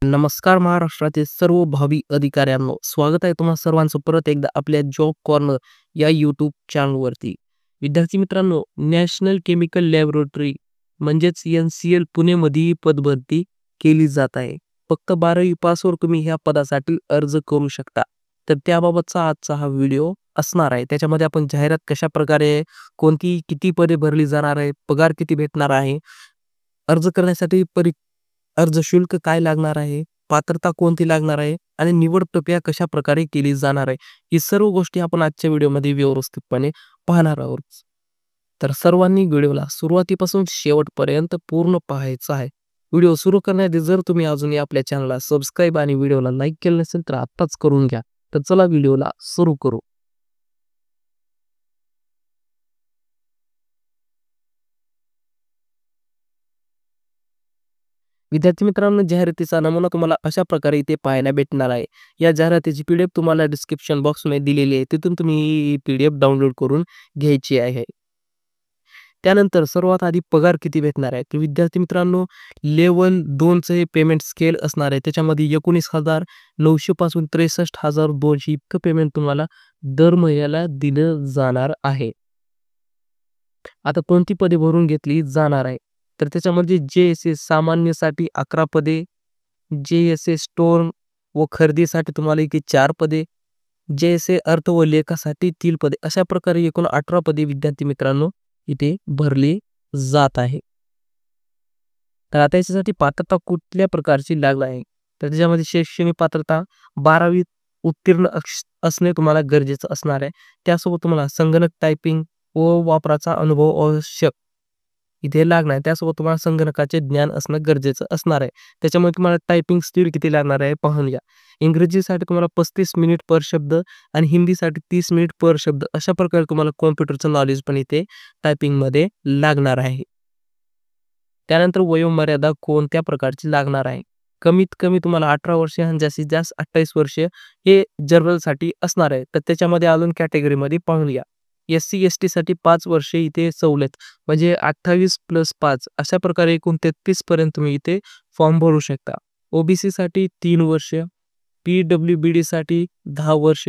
नमस्कार महाराष्ट्रातील सर्व भावी अधिकाऱ्यांनो, स्वागत आहे तुम्हा सर्वांचं परत एकदा आपल्या जॉब कॉर्नर या यूट्यूब चॅनलवरती. विद्यार्थी मित्रांनो, नॅशनल केमिकल लॅबोरेटरी म्हणजेच NCL पुणेमध्ये ही पदभरती केली जात आहे. फक्त 12वी पासवर तुम्ही ह्या पदासाठी अर्ज करू शकता. तर त्याबाबतचा आजचा हा व्हिडिओ असणार आहे. त्याच्यामध्ये आपण जाहिरात कशा प्रकारे, कोणती किती पदे भरली जाणार आहे, पगार किती भेटणार आहे, अर्ज करण्यासाठी अर्ज शुल्क काय लागणार आहे, पात्रता कोणती लागणार आहे आणि निवड प्रक्रिया कशा प्रकारे केली जाणार आहे, ही सर्व गोष्टी आपण आजच्या व्हिडिओमध्ये व्यवस्थितपणे पाहणार आहोत. तर सर्वांनी व्हिडिओला सुरुवातीपासून शेवटपर्यंत पूर्ण पाहायचा आहे. व्हिडिओ सुरू करण्याआधी जर तुम्ही अजूनही आपल्या चॅनलला सबस्क्राईब आणि व्हिडिओला लाईक केलं नसेल तर आत्ताच करून घ्या. तर चला व्हिडिओला सुरू करू. विद्यार्थी मित्रांनो, जाहिरातीचा नमुना तुम्हाला अशा प्रकारे इथे पाहायला भेटणार आहे. या जाहिरातीची PDF तुम्हाला डिस्क्रिप्शन बॉक्समध्ये दिलेली आहे. तिथून तुम्ही ही PDF डाउनलोड करून घ्यायची आहे. त्यानंतर सर्वात आधी पगार किती भेटणार आहे, तर विद्यार्थी मित्रांनो, लेव्हल 2चं हे पेमेंट स्केल असणार आहे. त्याच्यामध्ये 19,900 पासून 63,200 इतकं पेमेंट तुम्हाला दर महिन्याला दिलं जाणार आहे. आता कोणती पदे भरून घेतली जाणार आहे, तर त्याच्यामध्ये JSA सामान्यसाठी 11 पदे, JSA स्टोअर व खरेदीसाठी तुम्हाला इथे 4 पदे, JSA अर्थ व लेखासाठी 3 पदे, अशा प्रकारे एकूण 18 पदे विद्यार्थी मित्रांनो इथे भरली जात आहे. तर आता याच्यासाठी पात्रता कुठल्या प्रकारची लागणार आहे, तर त्याच्यामध्ये शैक्षणिक पात्रता 12वी उत्तीर्ण असणे तुम्हाला गरजेचं असणार आहे. त्यासोबत तुम्हाला संगणक टायपिंग व वापराचा अनुभव आवश्यक इथे लागणार आहे. त्यासोबत तुम्हाला संगणकाचे ज्ञान असणं गरजेचं असणार आहे. त्याच्यामुळे तुम्हाला टायपिंग स्पीड किती लागणार आहे पाहून घ्या. इंग्रजीसाठी तुम्हाला 35 मिनिट पर शब्द आणि हिंदीसाठी 30 मिनिट पर शब्द, अशा प्रकारे तुम्हाला कॉम्प्युटरचं नॉलेज पण इथे टायपिंगमध्ये लागणार आहे. त्यानंतर वयोमर्यादा कोणत्या प्रकारची लागणार आहे, कमीत कमी तुम्हाला 18 वर्षे आणि जास्तीत जास्त 28 वर्षे हे जनरलसाठी असणार आहे. तर त्याच्यामध्ये अजून कॅटेगरीमध्ये पाहून घ्या. SC/ST साठी 5 वर्षे इथे सवलत, म्हणजे 28 + 5 अशा प्रकारे एकूण 33 पर्यंत तुम्ही इथे फॉर्म भरू शकता. OBC साठी 3 वर्ष, PWBD साठी 10 वर्ष,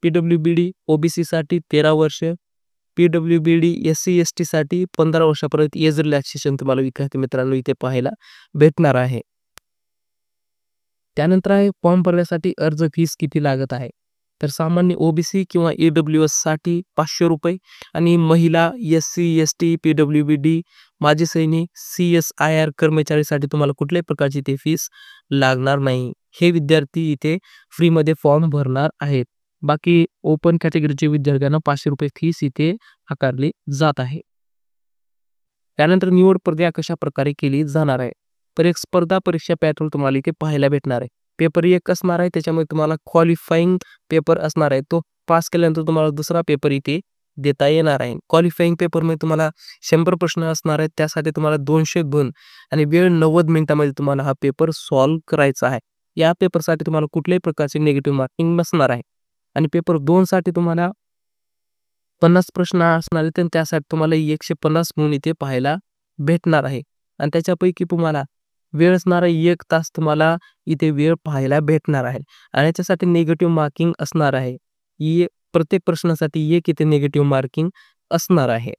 PWBD OBC साठी 13 वर्ष, PWBD SC/ST साठी 15 वर्षापर्यंत एज रिलॅक्सेशन तुम्हाला विद्यार्थी मित्रांनो इथे पाहायला भेटणार आहे. त्यानंतर आहे फॉर्म भरण्यासाठी अर्ज फीस किती लागत आहे, तर सामान्य OBC किंवा EWS साठी 500 रुपये आणि महिला SC/ST PWBD माजी सैनिक CSIR कर्मचारीसाठी तुम्हाला कुठल्याही प्रकारची ते फीस लागणार नाही. हे विद्यार्थी इथे फ्रीमध्ये फॉर्म भरणार आहेत. बाकी ओपन कॅटेगरीचे विद्यार्थ्यांना 500 रुपये फीस इथे आकारली जात आहे. त्यानंतर निवड प्रक्रिया कशा प्रकारे केली जाणार आहे, तर एक स्पर्धा परीक्षा पॅटर्न तुम्हाला इथे पाहायला भेटणार आहे. पेपर 1 असणार आहे, त्याच्यामुळे तुम्हाला क्वालिफाईंग पेपर असणार आहे. तो पास केल्यानंतर तुम्हाला दुसरा पेपर इथे देता येणार आहे. क्वालिफाईंग पेपरमध्ये तुम्हाला 100 प्रश्न असणार आहेत. त्यासाठी तुम्हाला 202 आणि वेळ 90 मिनिटांमध्ये तुम्हाला हा पेपर सॉल्व्ह करायचा आहे. या पेपरसाठी तुम्हाला कुठल्याही प्रकारचे निगेटिव्ह मार्किंग नसणार आहे. आणि पेपर 2 साठी तुम्हाला 50 प्रश्न असणार आहेत आणि त्यासाठी तुम्हाला 150 म्हणून इथे पाहायला भेटणार आहे. आणि त्याच्यापैकी तुम्हाला वेळ असणारा 1 तास तुम्हाला इथे वेळ पाहायला भेटणार आहे. आणि याच्यासाठी निगेटिव्ह मार्किंग असणार आहे. प्रत्येक प्रश्नासाठी 1 इथे निगेटिव्ह मार्किंग असणार आहे.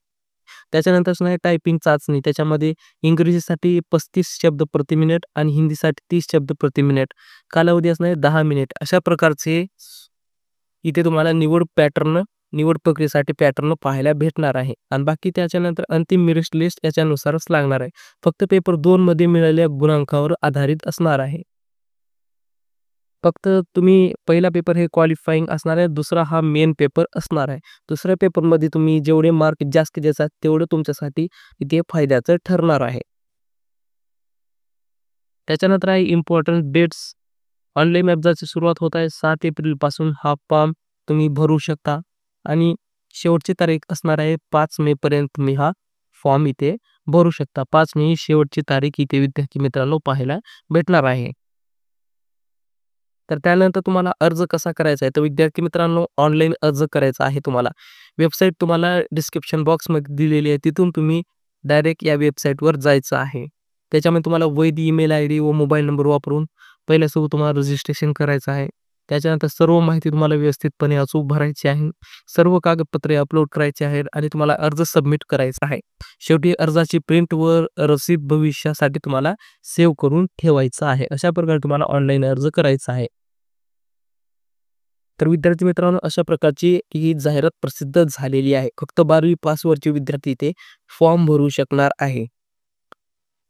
त्याच्यानंतर असणार आहे टायपिंग चाचणी. त्याच्यामध्ये इंग्रजीसाठी 35 शब्द प्रति मिनिट आणि हिंदीसाठी 30 शब्द प्रति मिनिट, कालावधी असणार आहे 10 मिनिट. अशा प्रकारचे इथे तुम्हाला निवड प्रक्रियेसाठी पॅटर्न पाहायला भेटणार आहे. आणि बाकी त्याच्यानंतर अंतिम मेरिट लिस्ट याच्यानुसारच लागणार आहे. फक्त पेपर 2 मध्ये मिळालेल्या गुणांकावर आधारित असणार आहे. फक्त तुम्ही पहिला पेपर हे क्वालिफाईंग असणार आहे, दुसरा हा मेन पेपर असणार आहे. दुसऱ्या पेपरमध्ये तुम्ही जेवढे मार्क जास्त घ्यायचा तेवढं तुमच्यासाठी इथे फायद्याचं ठरणार आहे. त्याच्यानंतर आहे इम्पॉर्टंट डेट्स. ऑनलाईन अर्जाची सुरुवात होत आहे 7 एप्रिल पासून. हा फॉर्म तुम्ही भरू शकता आणि शेवटची तारीख असणार आहे 5 मे पर्यंत तुम्ही हा फॉर्म इथे भरू शकता. 5 मे ही शेवटची तारीख इथे विद्यार्थी मित्रांनो पाहायला भेटणार आहे. तर त्यानंतर तुम्हाला अर्ज कसा करायचा आहे, तर विद्यार्थी मित्रांनो ऑनलाईन अर्ज करायचा आहे तुम्हाला. वेबसाईट तुम्हाला डिस्क्रिप्शन बॉक्समध्ये दिलेली आहे. तिथून तुम्ही डायरेक्ट या वेबसाईटवर जायचं आहे. त्याच्यामध्ये तुम्हाला वैध ईमेल ID व मोबाईल नंबर वापरून पहिल्यासोबत तुम्हाला रजिस्ट्रेशन करायचं आहे. त्याच्यानंतर सर्व माहिती तुम्हाला व्यवस्थितपणे अचूक भरायची आहे. सर्व कागदपत्रे अपलोड करायची आहेत आणि तुम्हाला अर्ज सबमिट करायचा आहे. शेवटी अर्जाची प्रिंट व रसीद भविष्यासाठी तुम्हाला सेव्ह करून ठेवायचं आहे. अशा प्रकारे तुम्हाला ऑनलाईन अर्ज करायचा आहे. तर विद्यार्थी मित्रांनो, अशा प्रकारची ही जाहिरात प्रसिद्ध झालेली आहे. फक्त 12वी पासवरचे विद्यार्थी इथे फॉर्म भरू शकणार आहे.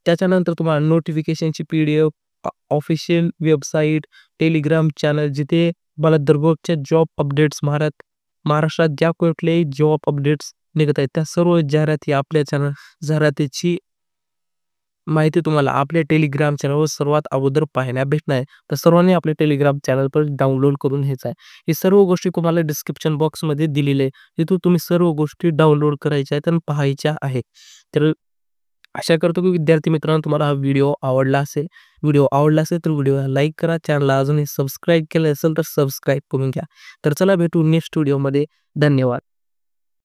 त्याच्यानंतर तुम्हाला नोटिफिकेशनची PDF, official website, Telegram channel जिथे मला दररोजच्या जॉब अपडेट्स महाराष्ट्रात ज्या कुठलेही जॉब अपडेट्स निघत आहेत त्या सर्व जाहिराती आपल्या जाहिरातीची माहिती तुम्हाला आपल्या टेलिग्राम चॅनलवर सर्वात अगोदर पाहायला भेटणार आहे. तर सर्वांनी आपले टेलिग्राम चॅनल पण डाउनलोड करून घ्यायचं आहे. हे सर्व गोष्टी तुम्हाला डिस्क्रिप्शन बॉक्समध्ये दिलेले आहे. तिथून तुम्ही सर्व गोष्टी डाउनलोड करायच्या आहेत आणि पाहायच्या आहे. तर आशा करतो की विद्यार्थी मित्रांनो, तुम्हाला हा व्हिडिओ आवडला असेल. व्हिडिओ आवडला असेल तर व्हिडिओला लाईक करा. चॅनलला अजूनही सबस्क्राईब केलं असेल तर सबस्क्राईब करून घ्या. तर चला भेटू नेक्स्ट व्हिडिओमध्ये. धन्यवाद.